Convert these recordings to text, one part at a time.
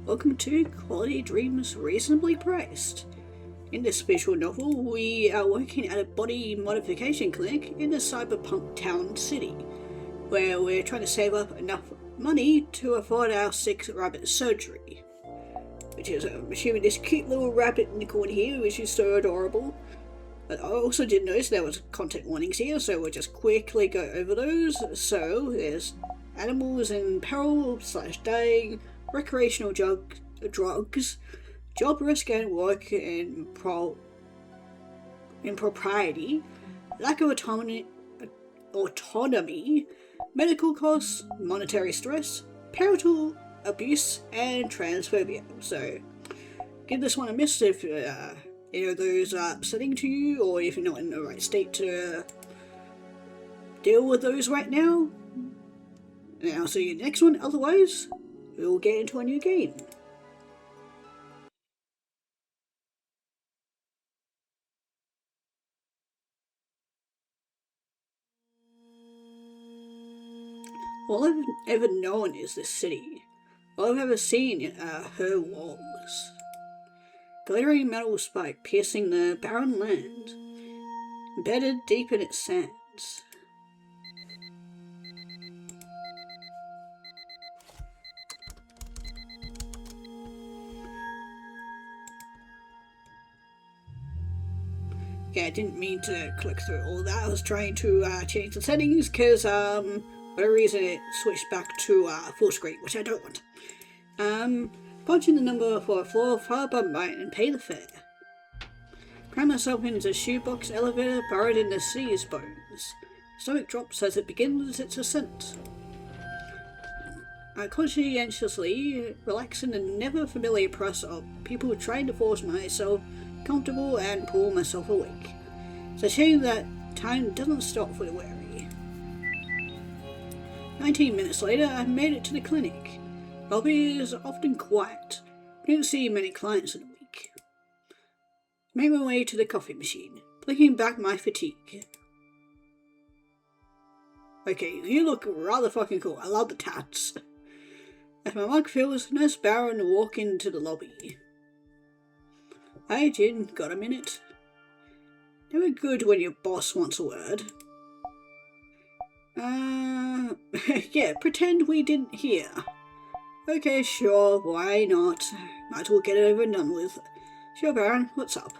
welcome to Quality Dreams Reasonably Priced. In this visual novel, we are working at a body modification clinic in a cyberpunk town city, where we're trying to save up enough money to afford our 6th rabbit surgery. Which is, I'm assuming this cute little rabbit unicorn here, which is so adorable. But I also did notice there was content warnings here, so we'll just quickly go over those. So, there's animals in peril / dying, recreational drugs, job risk and work impropriety, lack of autonomy, medical costs, monetary stress, parental abuse, and transphobia. So, give this one a miss if any of those are upsetting to you, or if you're not in the right state to deal with those right now. And I'll see you next one. Otherwise, we'll get into a new game. All I've ever known is this city. All I've ever seen are her walls. Glittering metal spike piercing the barren land, embedded deep in its sands. Yeah, I didn't mean to click through all that. I was trying to change the settings because, for whatever reason, it switched back to full screen, which I don't want. Punch in the number for a floor far above mine and pay the fare. Cram myself into a shoebox elevator buried in the city's bones. Stomach drops as it begins its ascent. I conscientiously relax in the never familiar press of people trying to force myself comfortable and pull myself awake. It's a shame that time doesn't stop for the weary. 19 minutes later, I've made it to the clinic. Lobby is often quiet. I don't see many clients in a week. Make my way to the coffee machine, blinking back my fatigue. Okay, you look rather fucking cool. I love the tats. As my mug fills, Nurse Barron walk into the lobby. Hi, Jin. Got a minute? Never good when your boss wants a word. Yeah, pretend we didn't hear. Okay, sure, why not? Might as well get it over and done with. Sure, Baron, what's up?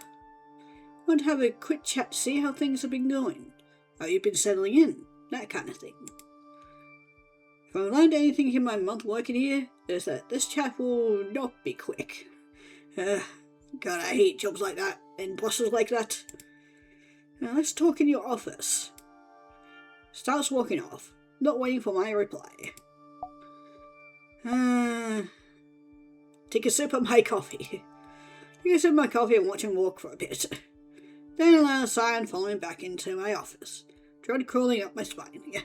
Want to have a quick chat to see how things have been going? How you've been settling in? That kind of thing. If I've learned anything in my month working here, is that this chat will not be quick. God, I hate jobs like that, and bosses like that. Now let's talk in your office. Starts walking off, not waiting for my reply. Take a sip of my coffee. Take a sip of my coffee and watch him walk for a bit. Then allow a sigh and following back into my office. Dread crawling up my spine.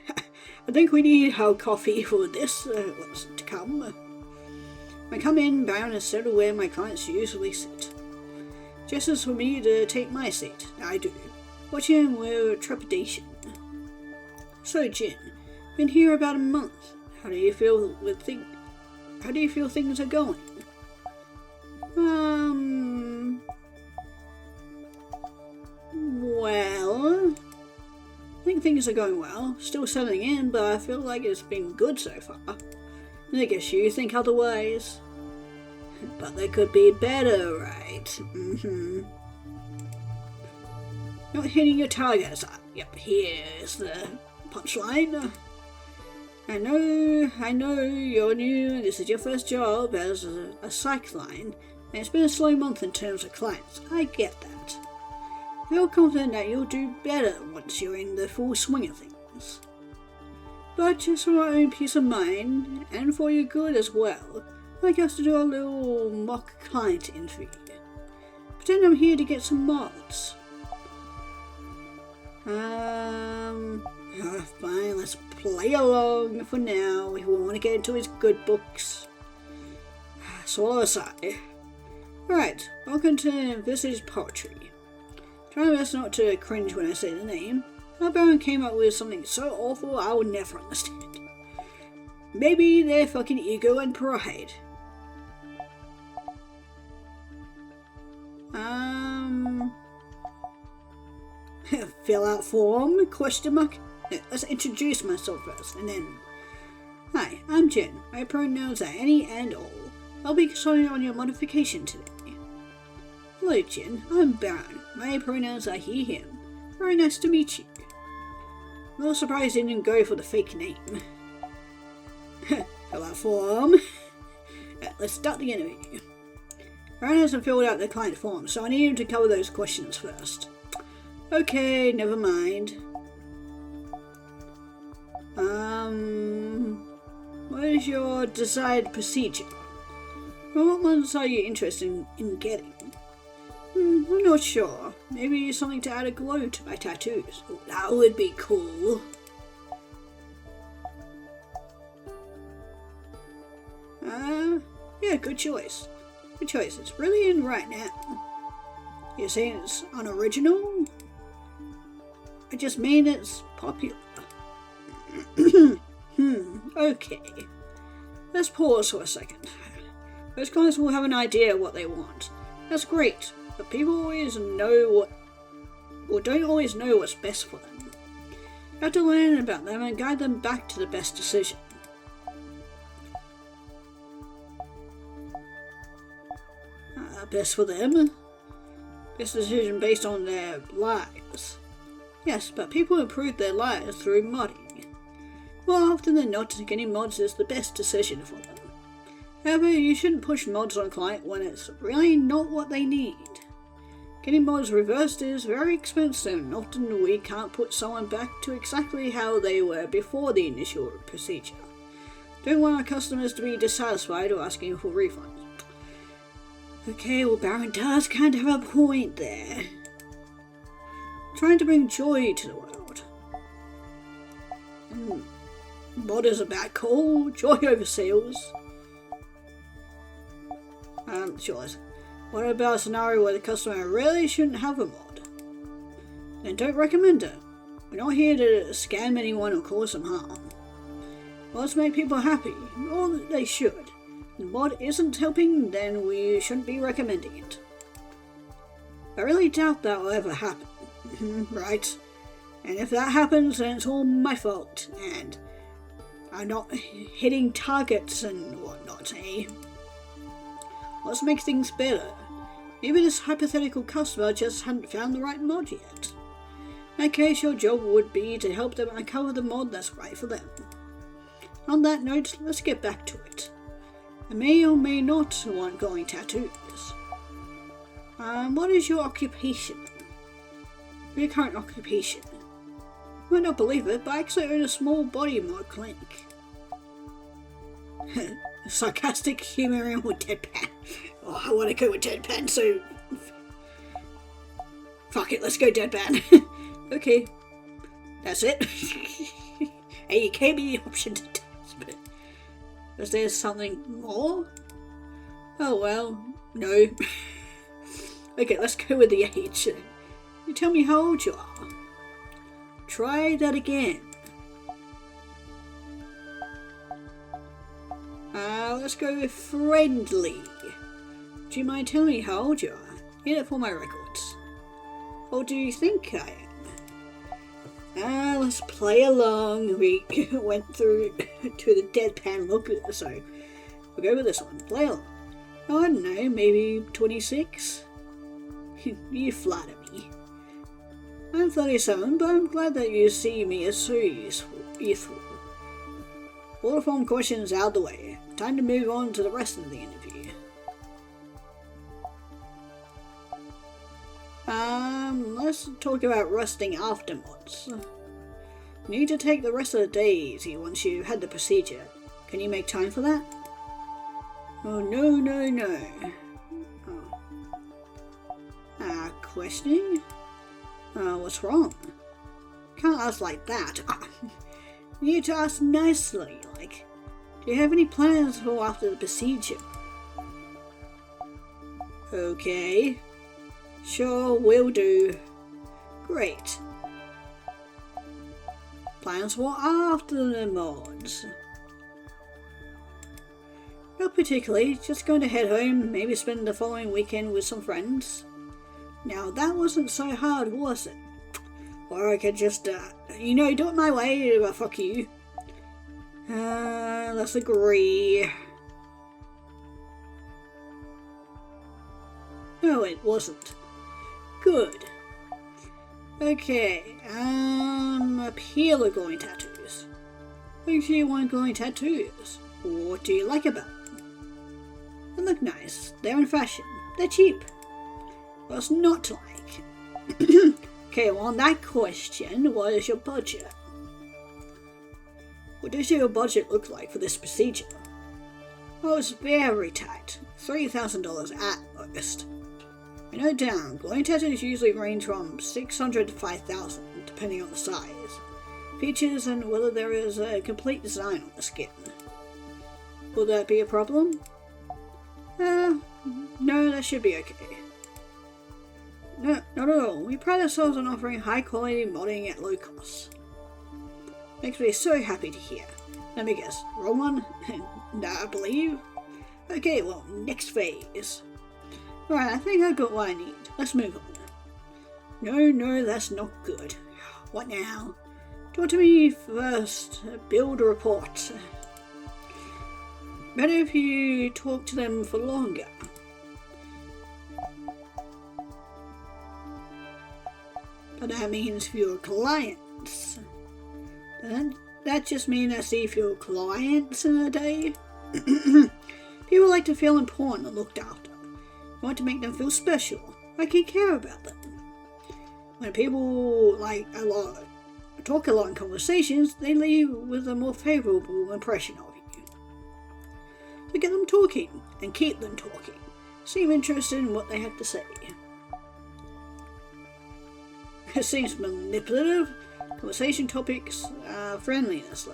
I think we need our coffee for this, what's to come. When I come in, Baron is settled where my clients usually sit. Gestures for me to take my seat. I do, watching him with trepidation. So, Jin, been here about a month. How do you feel things are going? Well, I think things are going well. Still settling in, but I feel like it's been good so far. And I guess you think otherwise. But they could be better, right? Not hitting your targets. Yep, here's the punchline. I know you're new and this is your first job as a psych line, and it's been a slow month in terms of clients. I get that. I feel confident that you'll do better once you're in the full swing of things. But just for my own peace of mind, and for your good as well, I'd like us to do a little mock client interview. Pretend I'm here to get some mods. Fine, let's play along for now. We want to get into his good books. Swallow a sigh. Right, welcome to Visage Poetry. Try my best not to cringe when I say the name. Our Baron came up with something so awful I would never understand. Maybe their fucking ego and pride. Fill out form? Question mark? Let's introduce myself first, and then... Hi, I'm Jen. My pronouns are any and all. I'll be starting on your modification today. Hello, Jen. I'm Baron. My pronouns are he, him. Very nice to meet you. I'm a little surprised you didn't go for the fake name. Fill out form. Let's start the interview. Baron hasn't filled out the client form, so I need him to cover those questions first. Okay, never mind. What is your desired procedure? What ones are you interested in getting? I'm not sure. Maybe something to add a glow to my tattoos. Oh, that would be cool. Yeah, good choice. Good choice. It's really in right now. You're saying it's unoriginal? I just mean it's popular. Okay. Let's pause for a second. Most clients will have an idea what they want. That's great, but people always know don't always know what's best for them. You have to learn about them and guide them back to the best decision. Best for them? Best decision based on their lives. Yes, but people improve their lives through modding. More often than not, getting mods is the best decision for them. However, you shouldn't push mods on a client when it's really not what they need. Getting mods reversed is very expensive, and often we can't put someone back to exactly how they were before the initial procedure. Don't want our customers to be dissatisfied or asking for refunds. Okay, well, Baron does kind of have a point there. Trying to bring joy to the world. Mod is a bad call. Joy over sales. Sure. What about a scenario where the customer really shouldn't have a mod? Then don't recommend it. We're not here to scam anyone or cause them harm. Mods make people happy, or they should. If the mod isn't helping, then we shouldn't be recommending it. I really doubt that will ever happen. Right? And if that happens, then it's all my fault, and I'm not hitting targets and whatnot, eh? Let's make things better. Maybe this hypothetical customer just hadn't found the right mod yet. In that case, your job would be to help them uncover the mod that's right for them. On that note, let's get back to it. I may or may not want glowing tattoos. What is your occupation? Your current occupation? You might not believe it, but I actually own a small body mod clinic. Sarcastic humor or deadpan. Oh, I want to go with deadpan, so... Fuck it, let's go deadpan. Okay. That's it. Hey, you gave me the option to test, but... Was there something more? Oh well, no. Okay, let's go with the age. You tell me how old you are. Try that again. Let's go with friendly. Do you mind telling me how old you are? Get it for my records. Or do you think I am? Let's play along. We went through to the deadpan look, so we'll go with this one. Play along. Oh, I don't know, maybe 26? You flatter me. I'm 37, but I'm glad that you see me as so youthful. All the form questions out of the way. Time to move on to the rest of the interview. Let's talk about resting after mods. You need to take the rest of the day easy once you've had the procedure. Can you make time for that? Oh, no. Oh. Questioning? What's wrong? Can't ask like that. You need to ask nicely, like, do you have any plans for after the procedure? Okay. Sure, will do. Great. Plans for after the mods? Not particularly, just going to head home, maybe spend the following weekend with some friends. Now that wasn't so hard, was it? Or I could just, do it my way, but fuck you. Let's agree. No, it wasn't. Good. Okay, appeal of glowing tattoos. Makes you want glowing tattoos. What do you like about them? They look nice. They're in fashion. They're cheap. What's not to like? Okay, well, on that question, what is your budget? What does your budget look like for this procedure? Oh, it's very tight. $3,000 at most. I know down, glowing tattoos usually range from $600 to $5,000, depending on the size, features, and whether there is a complete design on the skin. Will that be a problem? No, that should be okay. No, not at all. We pride ourselves on offering high quality modding at low costs. Makes me so happy to hear. Let me guess, wrong one? Nah, I believe. Okay, well, next phase. Right, I think I've got what I need. Let's move on. No, that's not good. What now? Talk to me first. Build a report. Better if you talk to them for longer. But that means for your clients. Doesn't that just mean I see fewer clients in a day? People like to feel important and looked after. I want to make them feel special, like you care about them. When people talk a lot in conversations, they leave with a more favourable impression of you. So get them talking and keep them talking. Seem interested in what they have to say. It seems manipulative. Conversation topics, friendliness.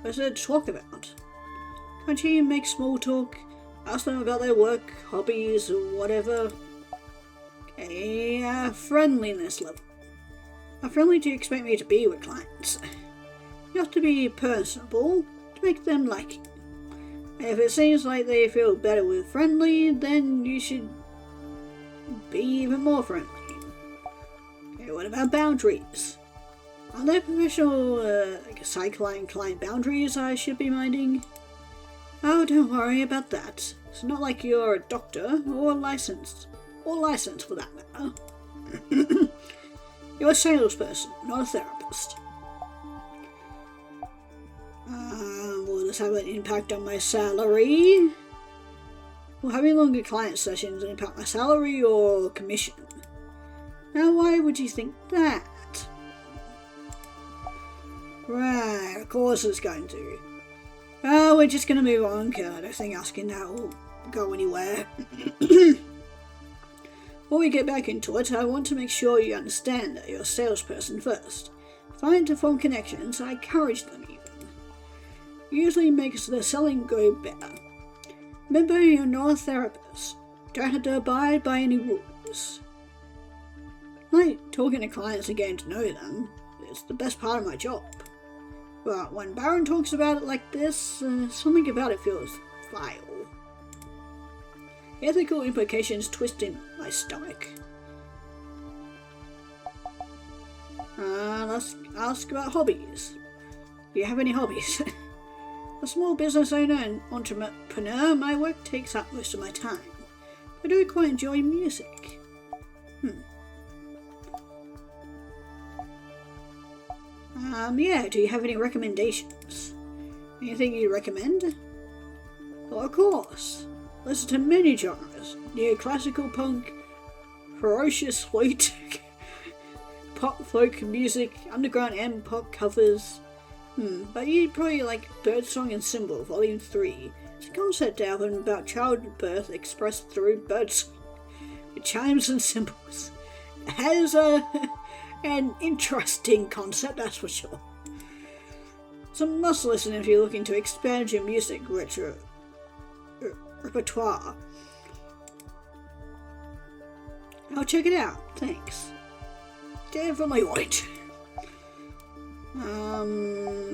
What's there to talk about? Can't you make small talk? Ask them about their work, hobbies, or whatever. Okay, friendliness level. How friendly do you expect me to be with clients? You have to be personable to make them like you. And if it seems like they feel better with friendly, then you should be even more friendly. Okay, what about boundaries? Are there professional cycling client boundaries I should be minding? Oh, don't worry about that. It's not like you're a doctor or licensed for that matter. You're a salesperson, not a therapist. Will this have an impact on my salary? Will having longer client sessions impact my salary or commission? Now, why would you think that? Right, of course it's going to. Oh, we're just going to move on, because I don't think asking that will go anywhere. Before we get back into it, I want to make sure you understand that you're a salesperson first. Find to form connections, I encourage them even. Usually makes the selling go better. Remember, you're not a therapist. Don't have to abide by any rules. Like talking to clients and getting to know them, it's the best part of my job. But when Baron talks about it like this, something about it feels vile. Ethical implications twist in my stomach. Let's ask about hobbies. Do you have any hobbies? A small business owner and entrepreneur, my work takes up most of my time. I do quite enjoy music. Yeah, do you have any recommendations? Anything you recommend? Well, of course. Listen to many genres. Neoclassical punk, ferocious flute, pop folk music, underground and pop covers. But you'd probably like Birdsong and Symbol, Volume 3. It's a concept album about childbirth expressed through birdsong, with chimes and cymbals. It has an interesting concept, that's for sure. So must listen if you're looking to expand your music repertoire. I'll check it out, thanks. Definitely won't.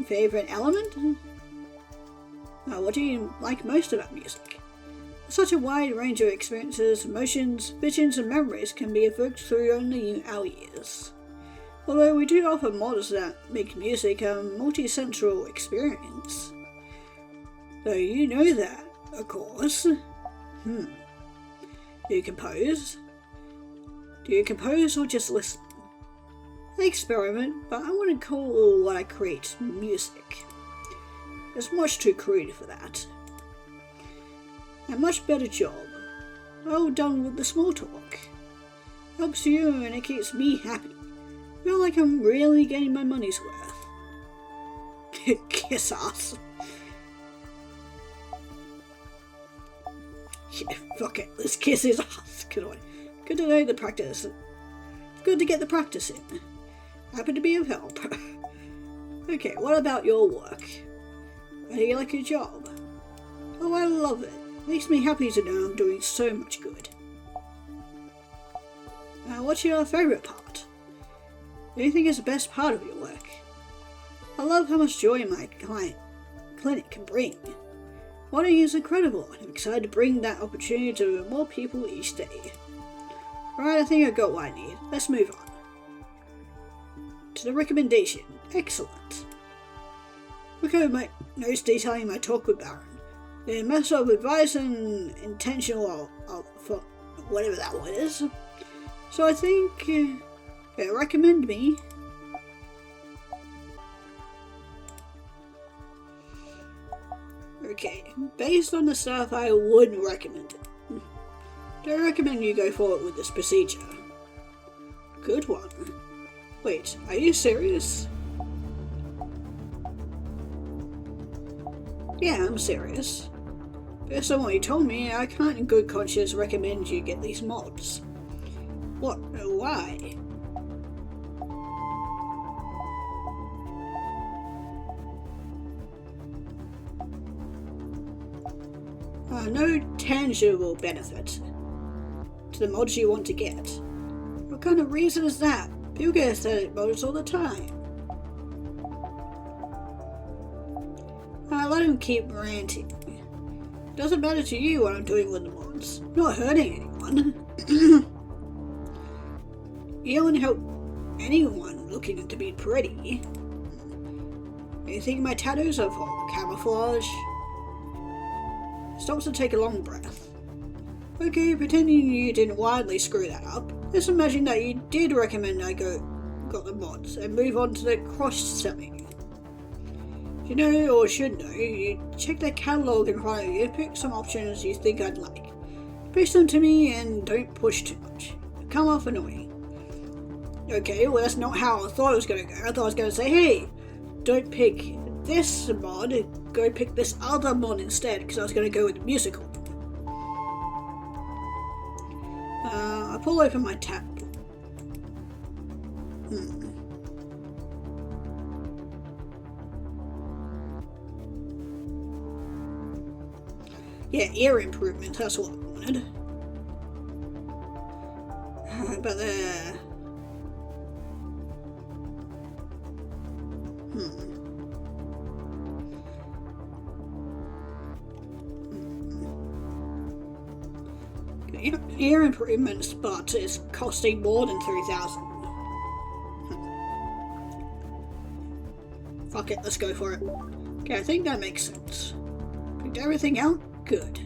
Favorite element? What do you like most about music? Such a wide range of experiences, emotions, visions and memories can be evoked through only our ears. Although we do offer mods that make music a multi-sensual experience. Though you know that, of course. Do you compose? Do you compose or just listen? I experiment, but I wouldn't call what I create music. It's much too crude for that. A much better job. Well done with the small talk. Helps you and it keeps me happy. Feel like I'm really getting my money's worth. Kiss ass. Yeah, fuck it, let's kiss his ass. Good to know the practice. Good to get the practice in. Happy to be of help. Okay, what about your work? How do you like your job? Oh, I love it. Makes me happy to know I'm doing so much good. What's your favourite part? What do you think is the best part of your work? I love how much joy my clinic can bring. Modding is incredible, and I'm excited to bring that opportunity to more people each day. Right, I think I got what I need. Let's move on. To the recommendation. Excellent. Look over my notes detailing my talk with Baron. The mess of advice and intentional for whatever that word is. So I think they recommend me. Okay, based on the stuff, I would recommend it. Don't recommend you go forward with this procedure. Good one. Wait, are you serious? Yeah, I'm serious. Based on what you told me, I can't in good conscience recommend you get these mods. What? Why? No tangible benefit to the mods you want to get. What kind of reason is that? People get aesthetic mods all the time. Let him keep ranting. It doesn't matter to you what I'm doing with the mods. I'm not hurting anyone. You don't help anyone looking to be pretty. You think my tattoos are for camouflage? Stops to take a long breath. Okay, pretending you didn't widely screw that up, let's imagine that you did recommend I got the mods and move on to the cross-selling. You know, or should know, you check the catalogue in front of you, pick some options you think I'd like. Pitch them to me and don't push too much. Come off annoying. Okay, well that's not how I thought it was going to go. I thought I was going to say, hey, don't pick this mod, go pick this other mod instead, because I was going to go with the musical. I pull open my tab. Yeah, ear improvement, that's what I wanted. But ear improvements, but it's costing more than 3,000. Fuck it, let's go for it. Okay, I think that makes sense. Picked everything out? Good.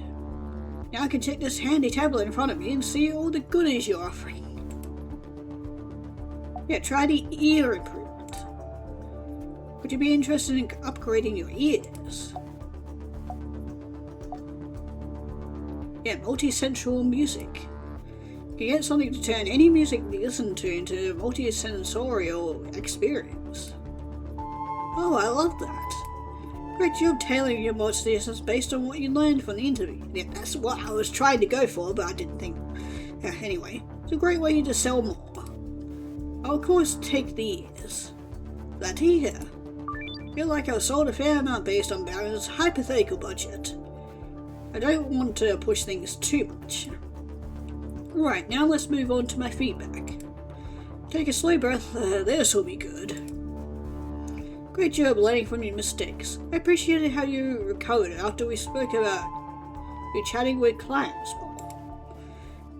Now I can check this handy tablet in front of me and see all the goodies you're offering. Yeah, try the ear improvement. Would you be interested in upgrading your ears? Yeah, multi-sensual music. You can get something to turn any music you listen to into a multi-sensorial experience. Oh, I love that. Great job tailoring your mods to this based on what you learned from the interview. Yeah, that's what I was trying to go for, but I didn't think. Anyway, it's a great way to sell more. I'll of course take the ears. Glad to hear. Feel like I sold a fair amount based on Baron's hypothetical budget. I don't want to push things too much. Right, now let's move on to my feedback. Take a slow breath, this will be good. Great job learning from your mistakes. I appreciated how you recovered after we spoke about You're chatting with clients.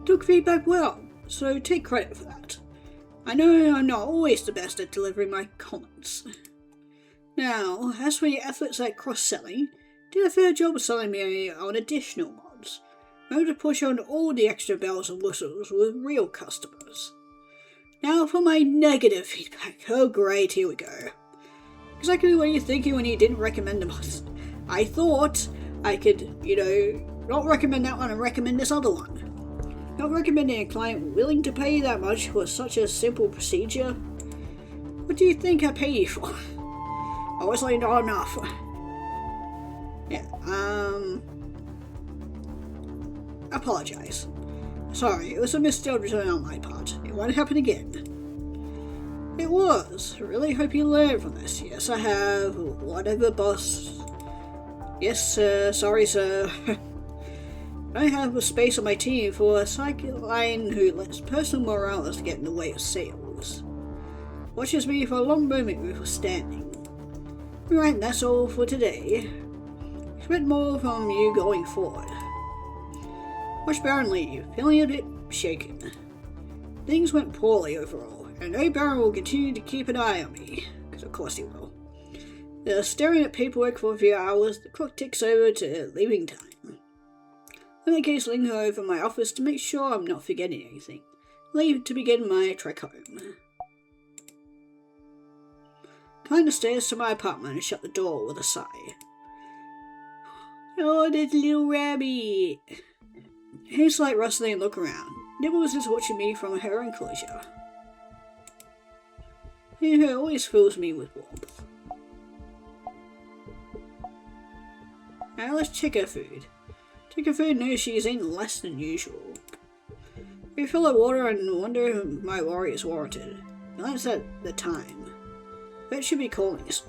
Took feedback well, so take credit for that. I know I'm not always the best at delivering my comments. Now, as for your efforts at cross-selling, did a fair job of selling me on additional mods. I'm able to push on all the extra bells and whistles with real customers. Now for my negative feedback. Oh great, here we go. Exactly what you're thinking when you didn't recommend the mods. I thought I could, not recommend that one and recommend this other one. Not recommending a client willing to pay that much for such a simple procedure. What do you think I pay you for? Obviously not enough. Yeah, apologize. Sorry, it was a misjudgment on my part. It won't happen again. It was. I really hope you learn from this. Yes, I have. Whatever, boss. Yes, sir. Sorry, sir. I have a space on my team for a sideline who lets personal morals get in the way of sales. Watches me for a long moment before standing. Right, that's all for today. Expect more from you going forward. Watch Baron leave, feeling a bit shaken. Things went poorly overall, and I know Baron will continue to keep an eye on me, because of course he will. Staring at paperwork for a few hours, the clock ticks over to leaving time. In that case, linger over my office to make sure I'm not forgetting anything. Leave to begin my trek home. Climb the stairs to my apartment and shut the door with a sigh. Oh, that little rabbit! Hear a slight rustling and look around. Nibbles is watching me from her enclosure. Her always fills me with warmth. Now let's check her food. Check her food knows she is eating less than usual. We fill her water and wonder if my worry is warranted. Glance at the time. Bet should be calling us.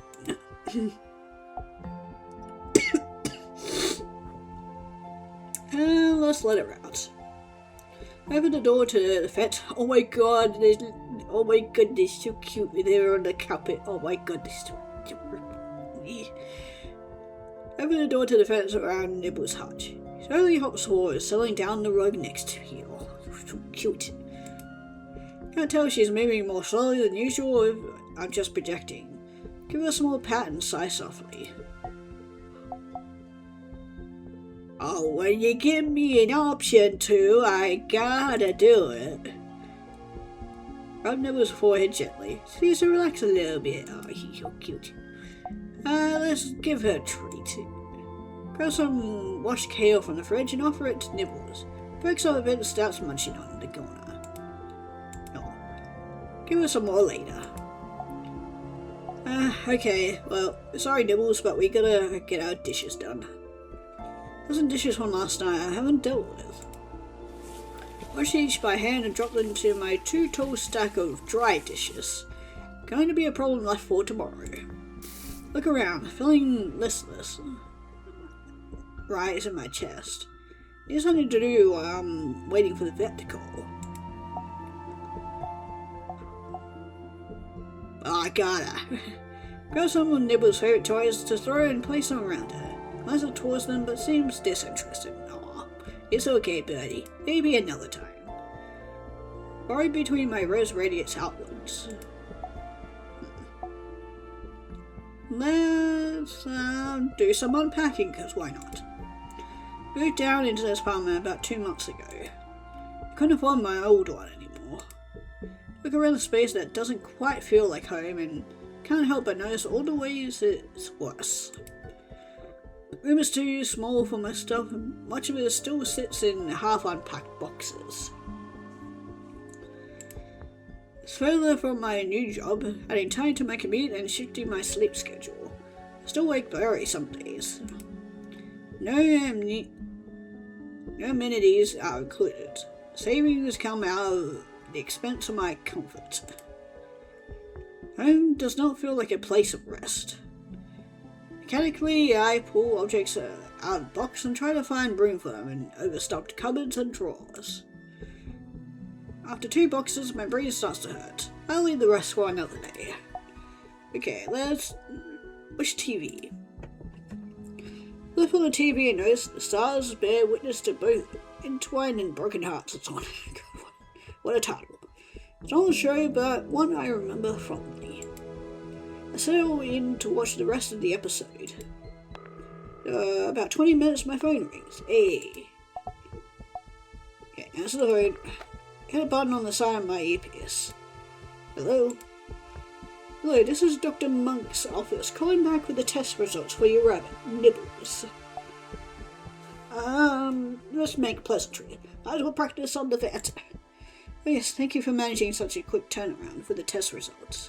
Let's let her out. Open the door to the vet. Oh my god, oh my goodness, so cute there on the carpet. Oh my goodness. Open the door to the fence around Nibble's hutch. Slowly hops forward, settling down the rug next to me. Oh, so cute. Can't tell if she's moving more slowly than usual or if I'm just projecting. Give her a small pat and sigh softly. Oh, when you give me an option to, I gotta do it. Rub Nibble's forehead gently. She's to relax a little bit. Oh, he's so cute. Let's give her a treat. Grab some washed kale from the fridge and offer it to Nibbles. Breaks up a bit and starts munching on the corner. No. Give her some more later. Okay, well, sorry Nibbles, but we gotta get our dishes done. Dozen dishes from last night I haven't dealt with. Wash each by hand and drop them into my 2-tall stack of dry dishes. Going to be a problem left for tomorrow. Look around, feeling listless. Rise in my chest. There's something to do while I'm waiting for the vet to call. Oh, I gotta. Grab some of Nibble's favourite toys to throw and place them around her. Eyes up towards them, but seems disinterested. Aw, it's okay, buddy. Maybe another time. Right between my rose radiates outwards. Let's do some unpacking, because why not? Moved down into this apartment about 2 months ago. I couldn't afford my old one anymore. Look around the space that doesn't quite feel like home and can't help but notice all the ways it's worse. The room is too small for my stuff and much of it still sits in half unpacked boxes. It's further from my new job, adding time to my commute and shifting my sleep schedule. I still wake early some days. No amenities are included. Savings come out of the expense of my comfort. Home does not feel like a place of rest. Mechanically, I pull objects out of the box and try to find room for them in overstocked cupboards and drawers. After 2 boxes, my brain starts to hurt. I'll leave the rest for another day. Okay, let's watch TV. Look on the TV and notice the stars bear witness to both entwined and broken hearts. It's on. What a title. It's an old show, but one I remember fondly. I settle in to watch the rest of the episode. About 20 minutes, my phone rings. Hey. Yeah, answer the phone. Hit a button on the side of my earpiece. Hello? Hello, this is Dr. Monk's office, calling back with the test results for your rabbit, Nibbles. Let's make pleasantry. Might as well practice on the vet. Oh yes, thank you for managing such a quick turnaround for the test results.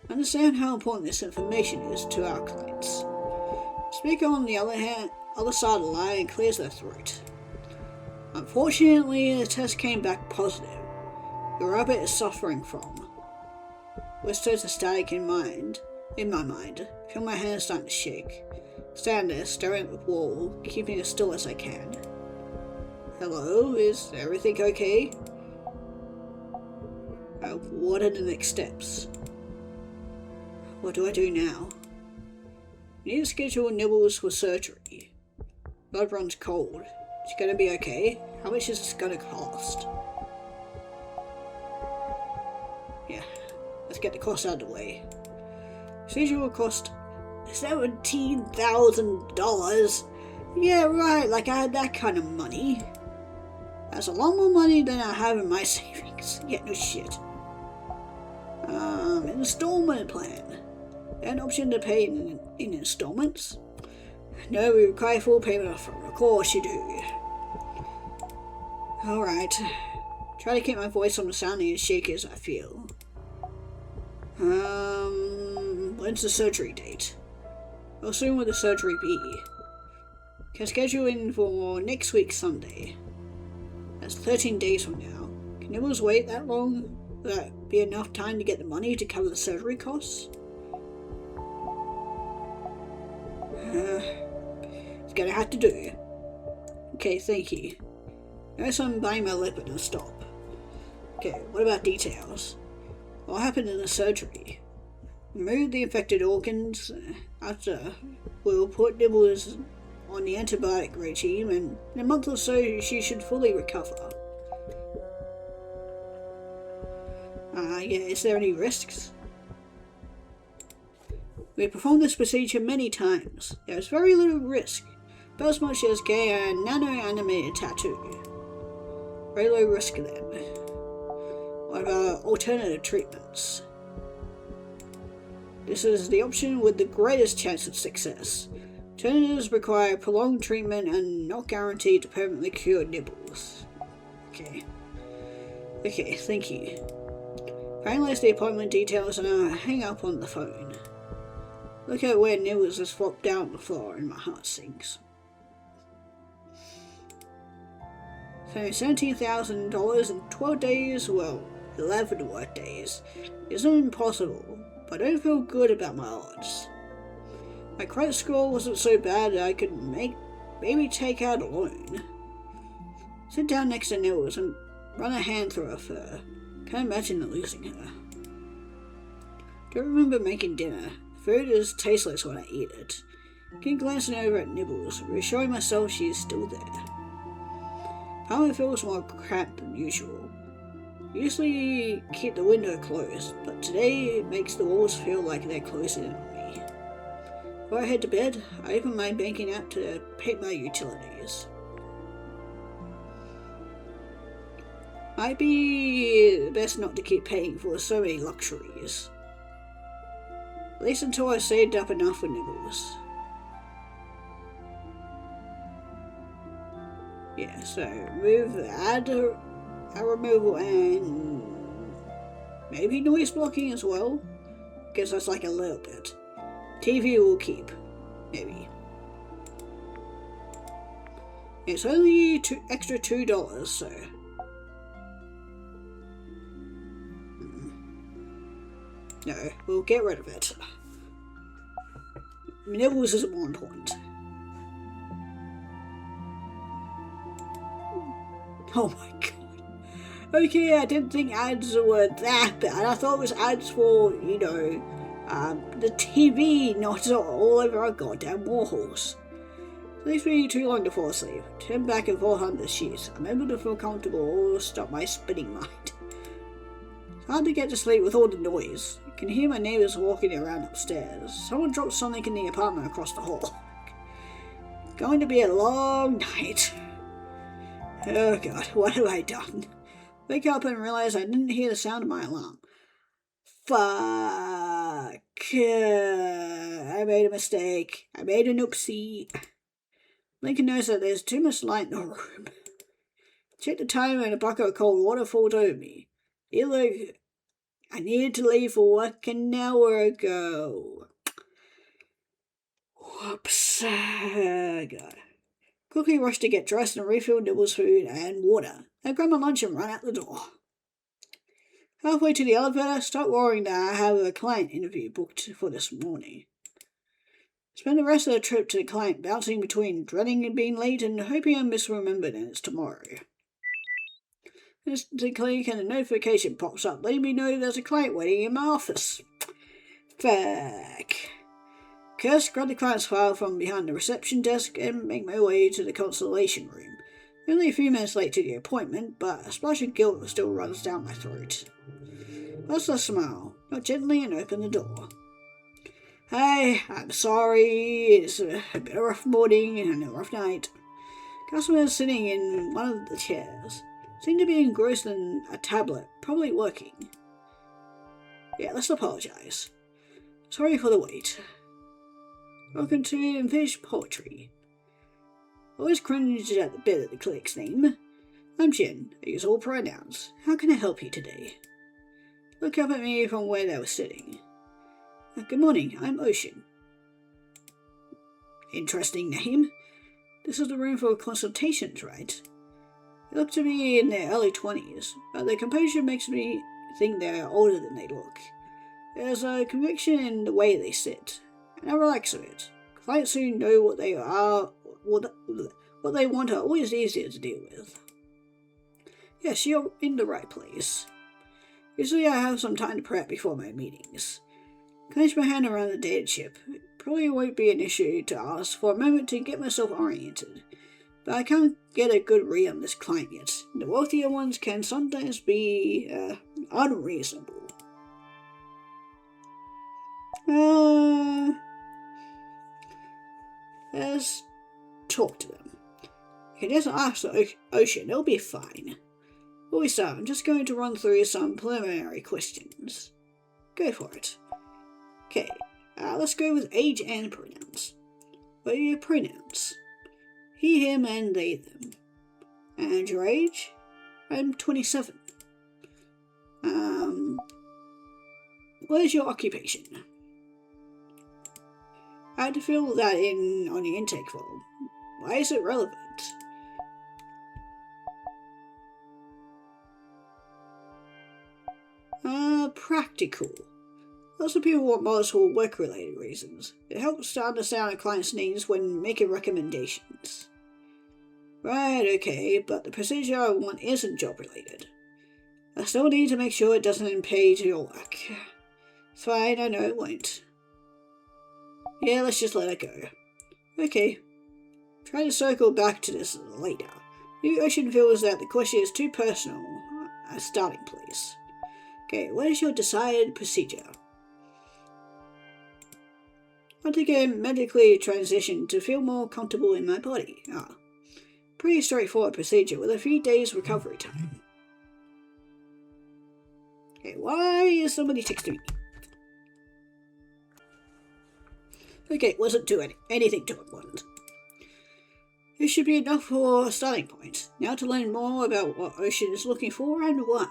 I understand how important this information is to our clients. Speaker on the other side of the line clears their throat. Unfortunately, the test came back positive. Your rabbit is suffering from. Whispers of static in my mind. Feel my hands starting to shake. Stand there, staring at the wall, keeping as still as I can. Hello, is everything okay? What are the next steps? What do I do now? You need to schedule Nibbles for surgery. Blood runs cold. It's gonna be okay. How much is this gonna cost? Yeah, let's get the cost out of the way. Procedure will cost $17,000. Yeah, right, like I had that kind of money. That's a lot more money than I have in my savings. Yeah, no shit. Installment plan. An option to pay in installments? No, we require full payment upfront. Of course you do. Alright. Try to keep my voice from sounding as shaky as I feel. When's the surgery date? How soon will the surgery be? Can schedule in for next week Sunday. That's 13 days from now. Can Nibbles wait that long? Will that be enough time to get the money to cover the surgery costs? It's gonna have to do. Okay, thank you. Notice I'm biting my lip and stop. Okay, what about details? What happened in the surgery? Remove the infected organs. After, we'll put Nibbles on the antibiotic regime, and in a month or so she should fully recover. Yeah, is there any risks? We have performed this procedure many times. There is very little risk, but as much as getting a nano-animated tattoo. Very low risk then. What about alternative treatments? This is the option with the greatest chance of success. Alternatives require prolonged treatment and not guaranteed to permanently cure Nibbles. Okay, thank you. Finalize the appointment details and I'll hang up on the phone. Look at where Nibbles has flopped down on the floor and my heart sinks. So $17,000 in 12 days, well, 11 work days, isn't impossible, but I don't feel good about my odds. My credit score wasn't so bad that I could maybe take out a loan. Sit down next to Nibbles and run a hand through her fur. Can't imagine losing her. Don't remember making dinner. Food is tasteless when I eat it. Keep glancing over at Nibbles, reassuring myself she is still there. Apartment feels more cramped than usual. Usually keep the window closed, but today it makes the walls feel like they're closing in on me. Before I head to bed, I open my banking app to pay my utilities. Might be best not to keep paying for so many luxuries. At least until I've saved up enough for Nibbles. Yeah, so remove the ad removal and maybe noise blocking as well. Gives us like a little bit. TV will keep, maybe. It's only extra $2, so. No, we'll get rid of it. Nibbles is more important. Oh my god. Okay, I didn't think ads were that bad. I thought it was ads for, you know, the TV, not all over our goddamn walls. It takes me too long to fall asleep. Turn back and forth on the sheets. I'm able to feel comfortable or stop my spinning mind. It's hard to get to sleep with all the noise. I can hear my neighbours walking around upstairs. Someone dropped something in the apartment across the hall. Going to be a long night. Oh god, what have I done? Wake up and realise I didn't hear the sound of my alarm. Fuck. I made a mistake. I made an oopsie. Lincoln knows that there's too much light in the room. Check the time and a bucket of cold water falls over me. Look, I needed to leave for work an hour ago. Whoops. God. Quickly rush to get dressed and refill Nibble's food and water. I grab my lunch and run out the door. Halfway to the elevator, start worrying that I have a client interview booked for this morning. Spend the rest of the trip to the client bouncing between dreading being late and hoping I'm misremembered and it's tomorrow. Instant click and a notification pops up letting me know there's a client waiting in my office. Fuck. Curse, grab the client's file from behind the reception desk and make my way to the consultation room. Only a few minutes late to the appointment, but a splash of guilt still runs down my throat. First I smile, knock gently and open the door. Hi, I'm sorry, it's a bit of a rough morning and a rough night. Customer is sitting in one of the chairs. Seem to be engrossed in a tablet, probably working. Yeah, let's apologise. Sorry for the wait. Welcome to Unfinished Poetry. Always cringe at the bit of the clinic's name. I'm Jin. I use all pronouns. How can I help you today? Look up at me from where they were sitting. Good morning, I'm Ocean. Interesting name. This is the room for consultations, right? They look to me in their early 20s, but their composure makes me think they're older than they look. There's a conviction in the way they sit, and I relax a bit. Clients who know what they are, what they want are always easier to deal with. Yes, you're in the right place. Usually I have some time to prep before my meetings. Clench my hand around the data chip. It probably won't be an issue to ask for a moment to get myself oriented, but I can't get a good read on this client yet. The wealthier ones can sometimes be unreasonable. Let's talk to them. You can just ask the Ocean, it'll be fine. Before we start, I'm just going to run through some preliminary questions. Go for it. Okay, let's go with age and pronouns. What are your pronouns? He, him, and they, them. And your age? I'm 27. What is your occupation? I had to fill that in on the intake form. Why is it relevant? Practical. Lots of people want models for work-related reasons. It helps to understand a client's needs when making recommendations. Right, okay, but the procedure I want isn't job-related. I still need to make sure it doesn't impede your work. It's fine, I know it won't. Yeah, let's just let it go. Okay. Try to circle back to this later. Maybe Ocean feels that the question is too personal. A starting place. Okay, what is your desired procedure? I want to get medically transitioned to feel more comfortable in my body. Pretty straightforward procedure with a few days recovery time. Okay, why is somebody texting me? Okay, wasn't doing anything too important. This should be enough for a starting point. Now to learn more about what Ocean is looking for and why.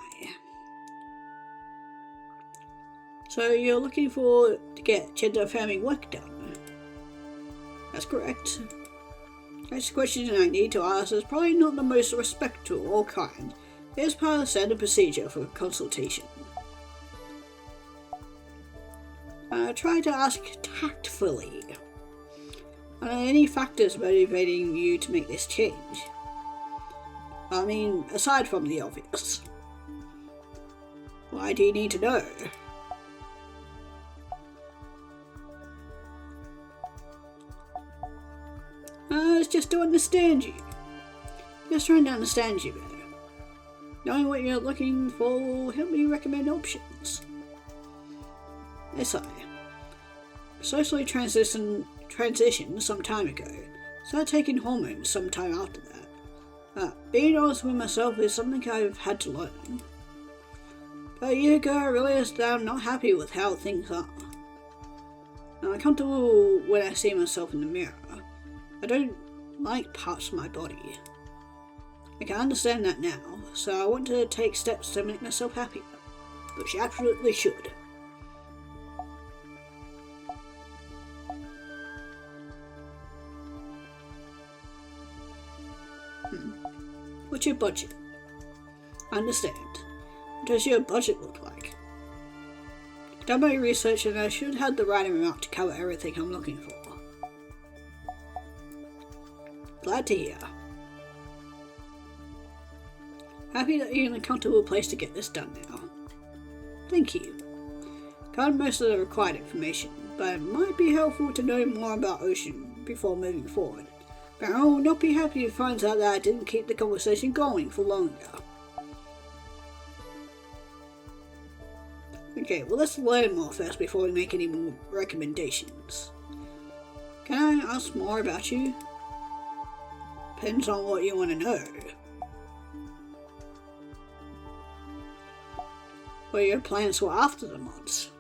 So you're looking to get gender-affirming work done. That's correct. Next question I need to ask is probably not the most respectful or kind. It is part of the standard procedure for consultation. Try to ask tactfully. Are there any factors motivating you to make this change? I mean, aside from the obvious. Why do you need to know? It's just to understand you. Just trying to understand you better. Knowing what you're looking for will help me recommend options. SI. Socially transitioned some time ago. Started taking hormones some time after that. Being honest with myself is something I've had to learn. About a year ago, I realized that I'm not happy with how things are. I'm uncomfortable when I see myself in the mirror. I don't like parts of my body. I can understand that now, so I want to take steps to make myself happier. Which you absolutely should. What's your budget? I understand. What does your budget look like? I've done my research and I should have the right amount to cover everything I'm looking for. Glad to hear. Happy that you're in a comfortable place to get this done now. Thank you. Got most of the required information, but it might be helpful to know more about Ocean before moving forward. But I will not be happy if it finds out that I didn't keep the conversation going for longer. Okay, well let's learn more first before we make any more recommendations. Can I ask more about you? Depends on what you want to know. What are your plans for after the mods?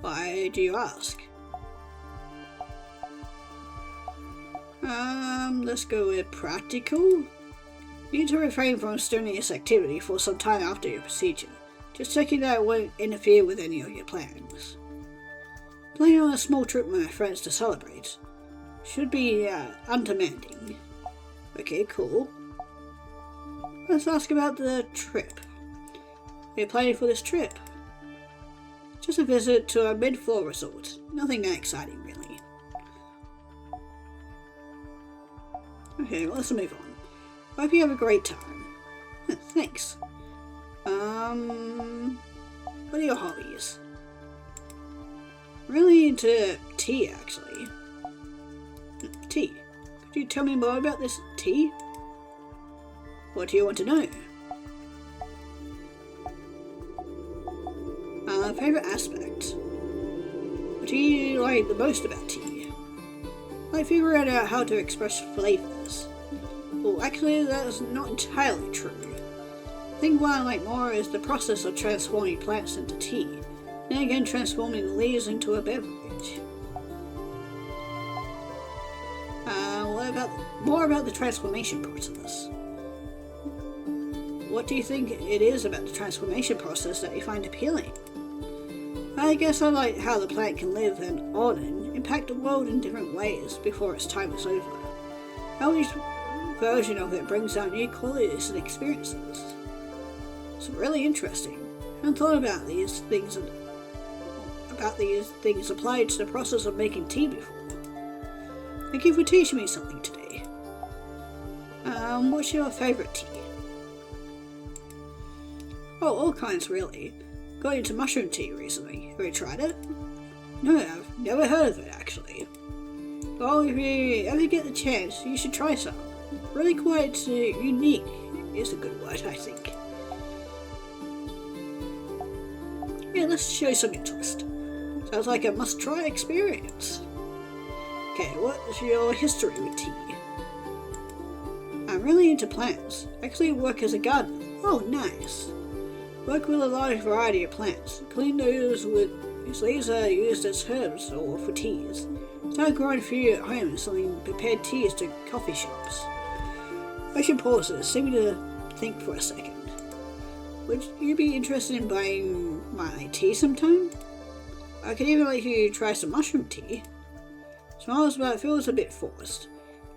Why do you ask? Let's go with practical. You need to refrain from strenuous activity for some time after your procedure. Just checking that it won't interfere with any of your plans. Planning on a small trip with my friends to celebrate. Should be undemanding. Okay, cool. Let's ask about the trip. You're planning for this trip? Just a visit to a mid-floor resort. Nothing that exciting, really. Okay, well, let's move on. Hope you have a great time. Thanks. What are your hobbies? Really into tea, actually. Tea. Could you tell me more about this tea? What do you want to know? Favorite aspect. What do you like the most about tea? Like figuring out how to express flavors. Well, actually, that's not entirely true. I think what I like more is the process of transforming plants into tea, then again transforming leaves into a beverage. More about the transformation process. What do you think it is about the transformation process that you find appealing? I guess I like how the plant can live and on and impact the world in different ways before its time is over. How each version of it brings out new qualities and experiences. It's really interesting. I hadn't thought about these things applied to the process of making tea before. Thank you for teaching me something today. What's your favourite tea? Oh, all kinds really. Got into mushroom tea recently. Have you tried it? No, I've never heard of it actually. Well, if you ever get the chance, you should try some. Really quite unique is a good word, I think. Yeah, let's show some interest. Sounds like a must-try experience. Okay, what's your history with tea? I'm really into plants. Actually work as a gardener. Oh, nice. Work with a large variety of plants, including those whose leaves are used as herbs or for teas. Started growing a few at home and selling prepared teas to coffee shops. Ocean pauses, seeming to think for a second. Would you be interested in buying my tea sometime? I could even let you try some mushroom tea. Smiles, but it feels a bit forced.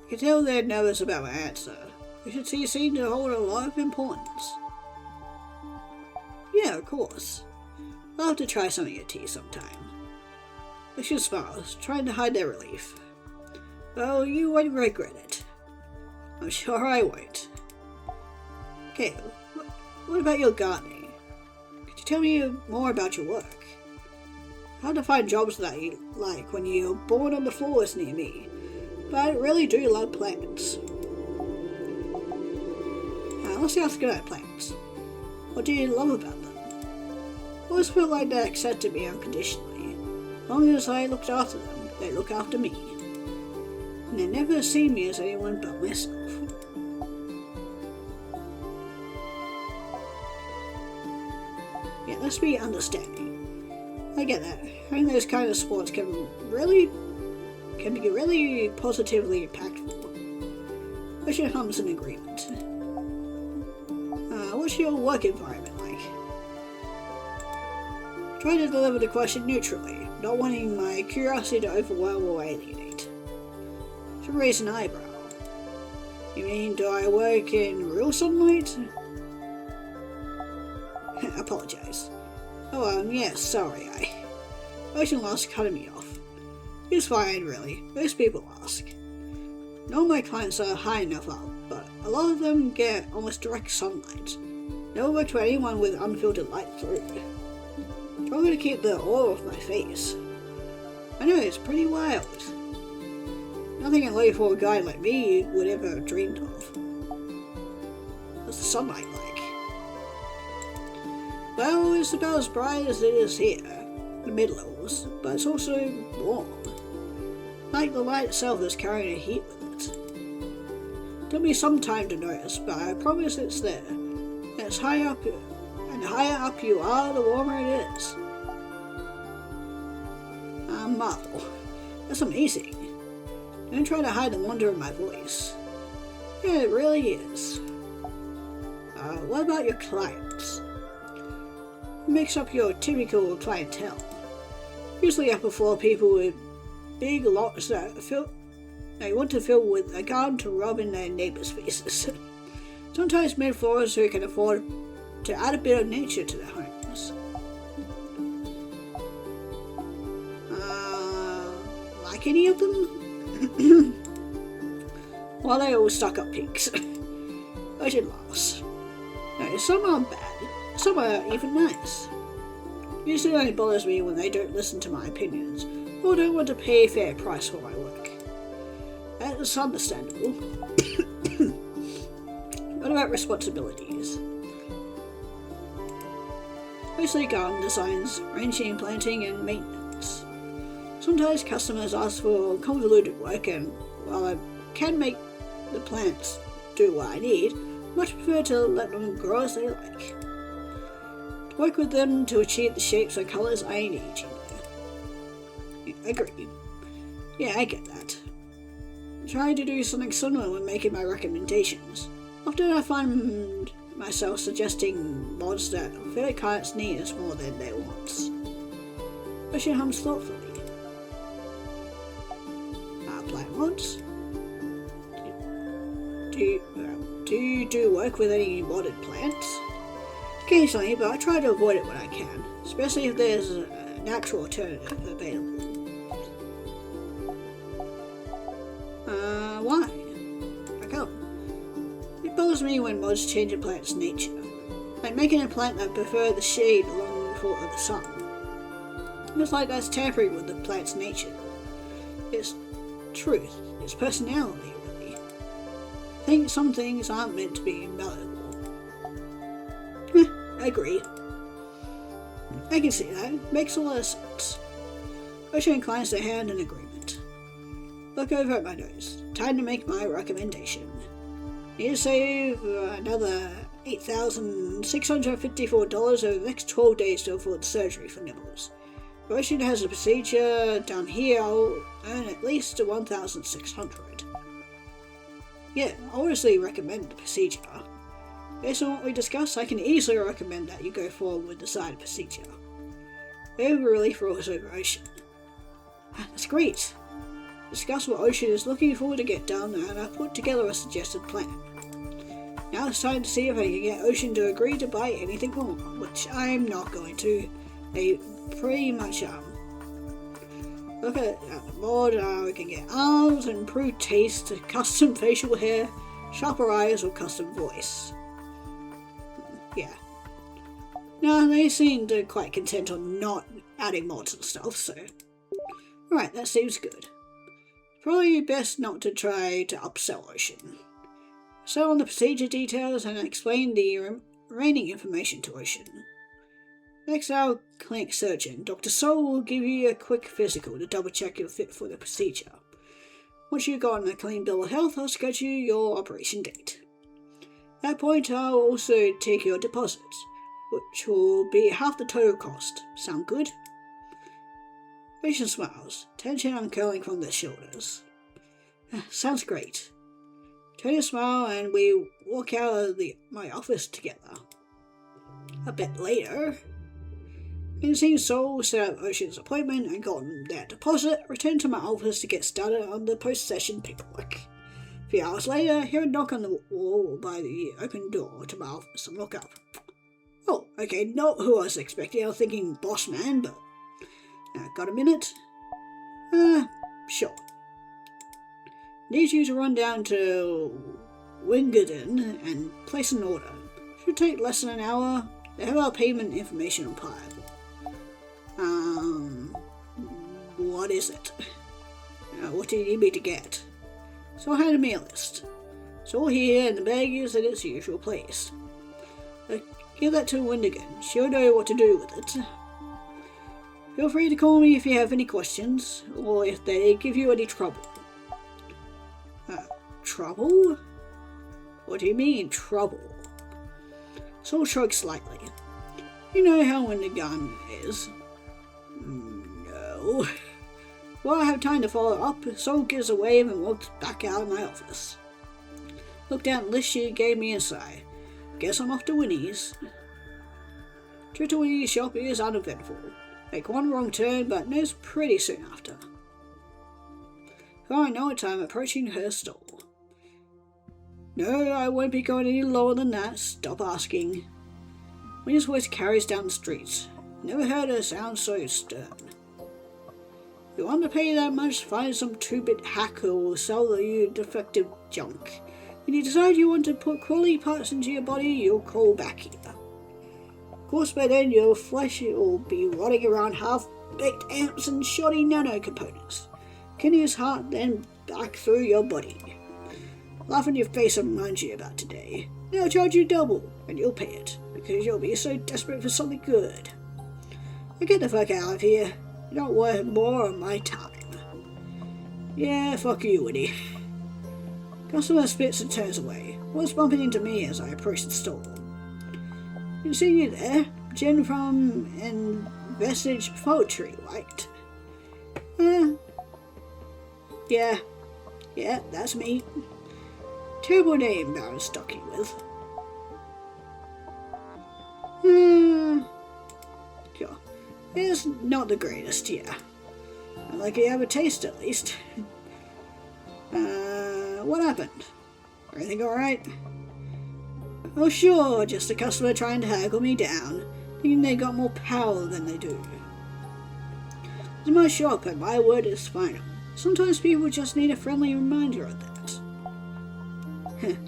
I can tell they're nervous about my answer, which seem to hold a lot of importance. Yeah, of course. I'll have to try some of your tea sometime. Ocean smiles, trying to hide their relief. Well, you won't regret it. I'm sure I won't. Okay, what about your gardening? Could you tell me more about your work? hard to find jobs that you like when you're born on the floors near me, but I really do love plants. Let's ask about plants. What do you love about them? I always feel like they accepted me unconditionally. As long as I looked after them, they look after me. And they never see me as anyone but myself. Yeah, let's be understanding. I get that. I think those kind of sports can be really positively impactful. Which comes in agreement. What's your work environment like? Try to deliver the question neutrally, not wanting my curiosity to overwhelm or alienate. To raise an eyebrow. You mean, do I work in real sunlight? Apologize. Oh, yes, sorry, Ocean lost cutting me off. It's fine, really. Most people ask. None of my clients are high enough up, but a lot of them get almost direct sunlight. Never worked for anyone with unfiltered light through. Trying to keep the aura off my face. I know, it's pretty wild. Nothing a lady for a guy like me would ever have dreamed of. What's the sunlight like? Well, it's about as bright as it is here, the mid-levels, but it's also warm. Like the light itself is carrying a heat with it. Took me some time to notice, but I promise it's there. And it's higher up, and the higher up you are, the warmer it is. Marvel. That's amazing. Don't try to hide the wonder in my voice. Yeah, it really is. What about your clients? What makes up your typical clientele? Usually upper floor people with big lots that they want to fill with a gun to rub in their neighbours' faces. Sometimes mid-floors who can afford to add a bit of nature to their homes. Like any of them? Well, they all stuck up pigs. Ocean laughs. No, some aren't bad. Some are even nice. Usually only bothers me when they don't listen to my opinions or don't want to pay a fair price for my work. That's understandable. What about responsibilities? Mostly garden designs, ranging, planting and maintenance. Sometimes customers ask for convoluted work, and while I can make the plants do what I need, I much prefer to let them grow as they like. To work with them to achieve the shapes and colours I need, you know. I agree. Yeah, I get that. I try to do something similar when making my recommendations. Often I find myself suggesting mods that fit a client's needs more than their wants. Ocean hums thoughtfully. Plant mods? Do you do work with any modded plants? Occasionally, but I try to avoid it when I can, especially if there's a natural alternative available. Why? How come? It bothers me when mods change a plant's nature, like making a plant that prefers the shade long before the sun. It's like that's tampering with the plant's nature. Its truth, its personality, really. I think some things aren't meant to be malleable. I agree. I can see that. Makes a lot of sense. Ocean inclines their hand in agreement. Look over at my nose. Time to make my recommendation. Need to save another $8,654 over the next 12 days to afford surgery for Nibbles. If Ocean has a procedure down here, I'll earn at least $1,600. Yeah, I honestly recommend the procedure. Based on what we discussed, I can easily recommend that you go forward with the side procedure. Over relief rolls over Ocean. That's great. Discuss what Ocean is looking for to get done, and I've put together a suggested plan. Now it's time to see if I can get Ocean to agree to buy anything more, which I'm not going to. They pretty much look at the mod. We can get arms, improved taste, custom facial hair, sharper eyes, or custom voice. Yeah. No, they seemed quite content on not adding mods and stuff, so... Right, that seems good. Probably best not to try to upsell Ocean. So on the procedure details and explain the remaining information to Ocean. Next, our clinic surgeon, Dr. Soul, will give you a quick physical to double check you're fit for the procedure. Once you've gotten a clean bill of health, I'll schedule your operation date. At that point, I'll also take your deposits, which will be half the total cost. Sound good? Patient smiles, tension uncurling from their shoulders. Sounds great. Turn a smile and we walk out of my office together. A bit later, Insane Soul set up Ocean's appointment and gotten their deposit, returned to my office to get started on the post-session paperwork. A few hours later, hear a knock on the wall by the open door to my office and look up. Oh, okay, not who I was expecting. I was thinking boss man, but... got a minute? Sure. Need you to run down to Wingerden and place an order. Should take less than an hour. They have our payment information on file. What is it? What do you need me to get? So handed me a list. It's all here and the bag is in its usual place. Give that to Wingerden. She'll know what to do with it. Feel free to call me if you have any questions, or if they give you any trouble. Trouble? What do you mean, trouble? Soul shrugs slightly. You know how Wingerden is. No. Well, I have time to follow up. Soul gives a wave and walks back out of my office. Looked down the list she gave me a sigh. Guess I'm off to Winnie's. Trip to Winnie's shop is uneventful. Make one wrong turn, but knows pretty soon after. Before I know it, I'm approaching her stall. No, I won't be going any lower than that. Stop asking. Winnie's voice carries down the street. Never heard her sound so stern. If you want to pay that much, find some 2-bit hack who will sell you defective junk. When you decide you want to put quality parts into your body, you'll call back here. Of course, by then your flesh will be rotting around half-baked amps and shoddy nano-components. Kidney's heart then back through your body. Laugh in your face and remind you about today. They'll charge you double, and you'll pay it, because you'll be so desperate for something good. Now get the fuck out of here. You don't worth more of my time. Yeah, fuck you, Winnie. Customer spits and turns away. Was bumping into me as I approached the store. You see you there? Jen from Vestige Poetry, right? Yeah, that's me. Terrible name I was stuck with. Sure. It's not the greatest, yeah. Like you have a taste at least. What happened? Everything alright? Oh sure, just a customer trying to haggle me down, thinking they got more power than they do. It's my shop and my word is final. Sometimes people just need a friendly reminder of that.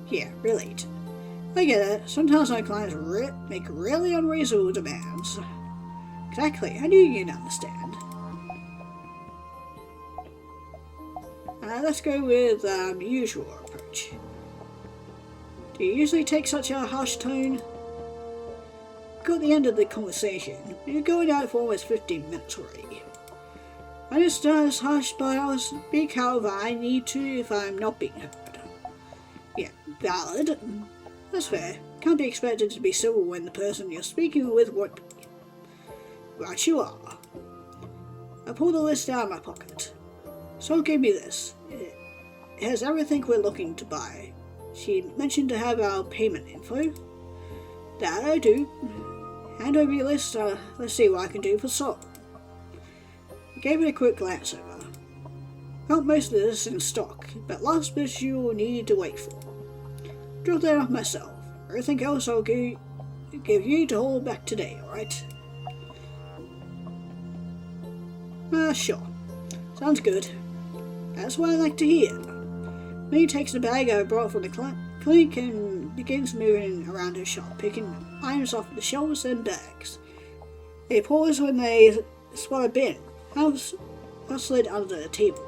Yeah, relate. I get it. Sometimes my clients make really unreasonable demands. Exactly, I knew you'd understand. Let's go with the usual approach. Do you usually take such a harsh tone? Got the end of the conversation. You're going out for almost 15 minutes already. I understand it's harsh, but I'll speak however I need to if I'm not being heard. Yeah, valid. That's fair. Can't be expected to be civil when the person you're speaking with won't be. Right you are. I pulled the list out of my pocket. So give me this. It has everything we're looking to buy. She mentioned to have our payment info. That I do. Hand over your list. Let's see what I can do for Sol. I gave it a quick glance over. Got most of this in stock, but last bit you'll need to wait for. Drop that off myself. Everything else I'll give you to hold back today, alright? Sure. Sounds good. That's what I like to hear. Minnie takes the bag I brought from the clinic and begins moving around her shop, picking items off the shelves and bags. They pause when they It's what I've been. I've slid under the table.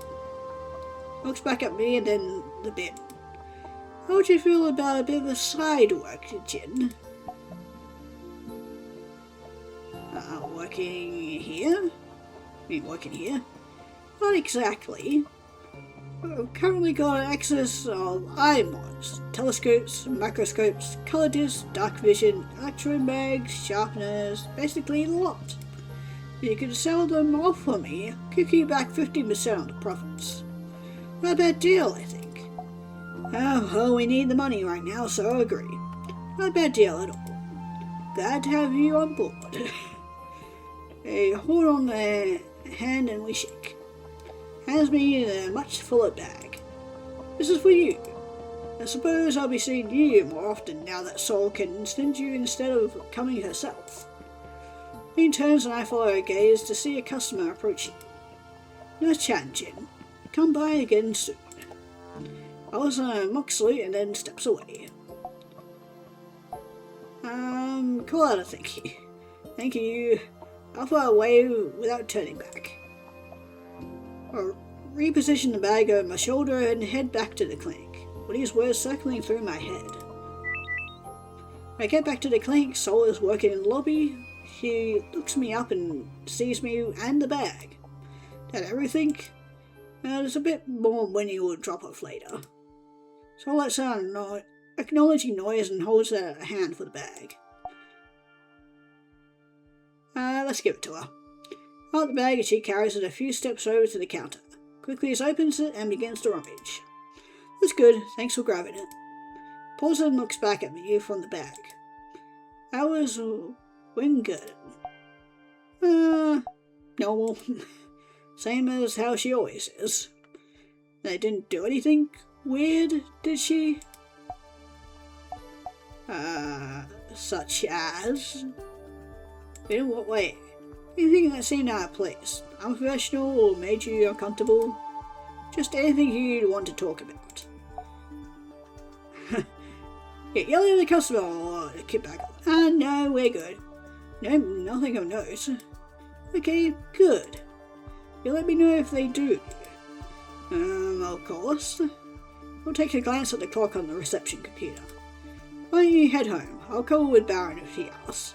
Looks back at me and then the bin. How would you feel about a bit of a side work, Jin? Working here? Working here? Not exactly. I've currently got an excess of IMOS, telescopes, microscopes, colour discs, dark vision, electron bags, sharpeners, basically a lot. You could sell them all for me, kick you back 15% on the profits. Not a bad deal, I think. Oh, well, we need the money right now, so I agree. Not a bad deal at all. Glad to have you on board. Hey, hold on the hand and we shake. Hands me a much fuller bag. This is for you. I suppose I'll be seeing you more often now that Sol can send you instead of coming herself. He turns and I follow her gaze to see a customer approaching. Nice chatting, Jin. Come by again soon. I was on a mock salute and then steps away. Call out a thank you. Thank you. I'll fly away without turning back. I'll reposition the bag over my shoulder and head back to the clinic, with these words circling through my head. When I get back to the clinic, Sol is working in the lobby. She looks me up and sees me and the bag. That everything? There's a bit more when you will drop off later. Sol lets out an acknowledging noise and holds out a hand for the bag. Let's give it to her. Out the bag, she carries it a few steps over to the counter. Quickly opens it and begins to rummage. That's good, thanks for grabbing it. Pauses and looks back at me from the bag. How was Wingard? Normal. Same as how she always is. They didn't do anything weird, did she? Such as? In what way? Anything that seemed out of place, unprofessional or made you uncomfortable? Just anything you'd want to talk about. You're yelling at the customer or the kickback? No, we're good. No, nothing of note. Okay, good. You let me know if they do. Of course. We'll take a glance at the clock on the reception computer. Why don't you head home? I'll call with Baron if he asks.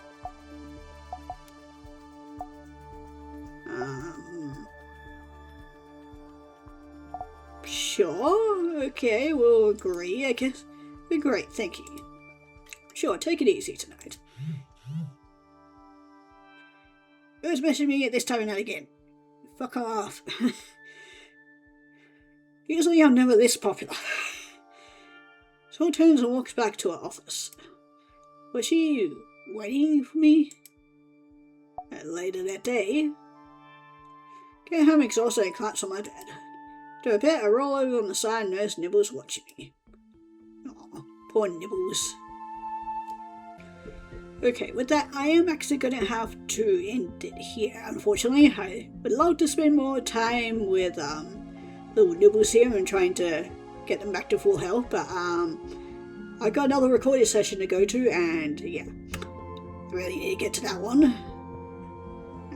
Sure, okay, we'll agree, I guess. Great, thank you. Sure, take it easy tonight. Who's messaging me at this time of night again? Fuck off. Usually I'm never this popular. Sol turns and walks back to her office. Was she waiting for me? Later that day. Get home exhausted and collapse on my bed. Do a bit, I roll over on the side and nurse Nibbles watching me. Aw, poor Nibbles. Okay, with that, I am actually going to have to end it here, unfortunately. I would love to spend more time with little Nibbles here and trying to get them back to full health, but I've got another recording session to go to, and yeah, I really need to get to that one.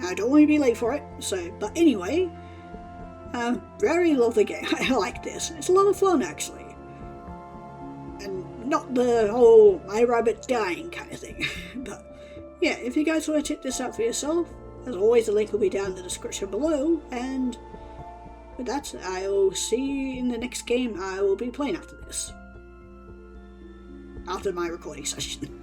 I don't want to be late for it, so, but anyway, very lovely game. I like this. It's a lot of fun, actually. And not the whole my rabbit dying kind of thing. But yeah, if you guys want to check this out for yourself, as always, the link will be down in the description below. And with that, I'll see you in the next game I will be playing after this. After my recording session.